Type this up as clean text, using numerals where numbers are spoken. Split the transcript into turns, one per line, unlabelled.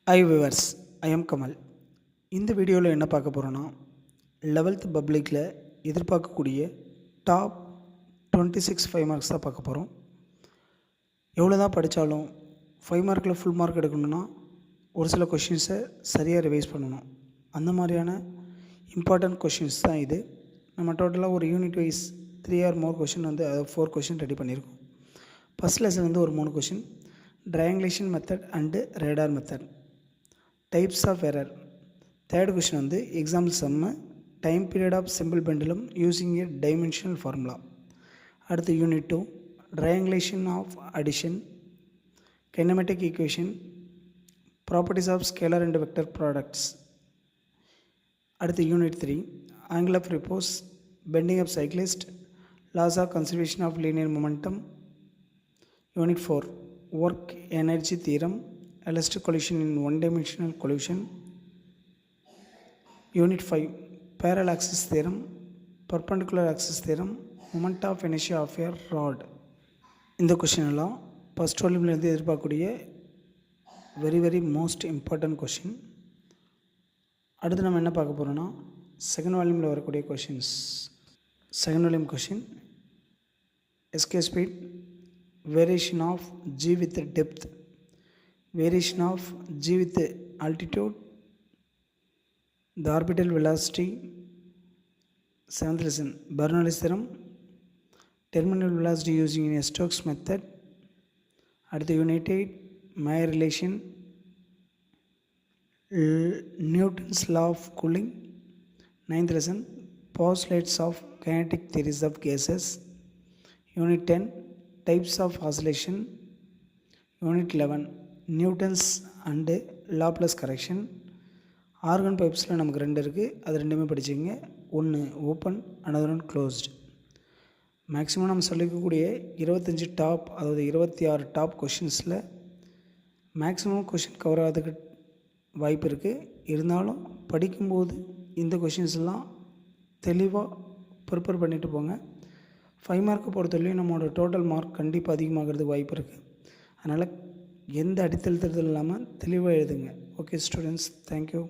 Hi viewers, I am Kamal. இந்த வீடியோவில் என்ன பார்க்க போகிறோன்னா 11th பப்ளிக்கில் எதிர்பார்க்கக்கூடிய டாப் 26 5 மார்க்ஸ் தான் பார்க்க போகிறோம். எவ்வளோ தான் படித்தாலும் 5 மார்க்கில் ஃபுல் மார்க் எடுக்கணும்னா ஒரு சில கொஷின்ஸை சரியாக ரிவைஸ் பண்ணணும். அந்த மாதிரியான இம்பார்ட்டண்ட் கொஷின்ஸ் தான் இது. நம்ம டோட்டலாக ஒரு unit wise 3 or more question அதாவது 4 கொஷின் ரெடி பண்ணியிருக்கோம். ஃபஸ்ட் லெசன் ஒரு 3 question, triangulation method and radar method, types of error. Third question example sum, time period of simple pendulum using a dimensional formula. அடுத்து unit 2 triangulation of addition, kinematic equation, properties of scalar and vector products. அடுத்து unit 3 angle of repose, bending of cyclist, laws of conservation of linear momentum. Unit 4 work energy theorem, elastic collision in one-dimensional collision. Unit 5 parallel axis theorem, perpendicular axis theorem, moment of inertia of a rod. இந்த question எல்லாம் first வால்யூம்லேருந்து எதிர்பார்க்கக்கூடிய very most important question. அடுத்து நம்ம என்ன பார்க்க போகிறோன்னா second வால்யூமில் வரக்கூடிய questions. Second volume question, escape speed, variation of g with depth, variation of g with altitude, the orbital velocity. Seventh lesson Bernoulli's theorem, terminal velocity using in Stokes method. At the unit 8 Mayer relation, Newton's law of cooling. Ninth lesson postulates of kinetic theories of gases. Unit 10 types of oscillation. Unit 11 Newton's and Laplace correction. Organ பைப்ஸில் நமக்கு 2 இருக்குது, அது ரெண்டுமே படிச்சுங்க. ஒன்று open, another one closed. Maximum நம்ம சொல்லிக்கக்கூடிய 25 top, அதாவது 26 டாப் கொஷின்ஸில் மேக்ஸிமம் கொஷின் கவர் ஆகிறதுக்கு வாய்ப்பு இருக்குது. இருந்தாலும் படிக்கும்போது இந்த கொஷின்ஸ்லாம் தெளிவாக ப்ரிப்பேர் பண்ணிட்டு போங்க. 5 மார்க்கை பொறுத்தவரையும் நம்மளோட டோட்டல் மார்க் கண்டிப்பாக அதிகமாகிறதுக்கு வாய்ப்பு இருக்குது. அதனால் எந்த அடித்தழுத்தத்தில் இல்லாமல் தெளிவாக எழுதுங்க. Okay students, thank you.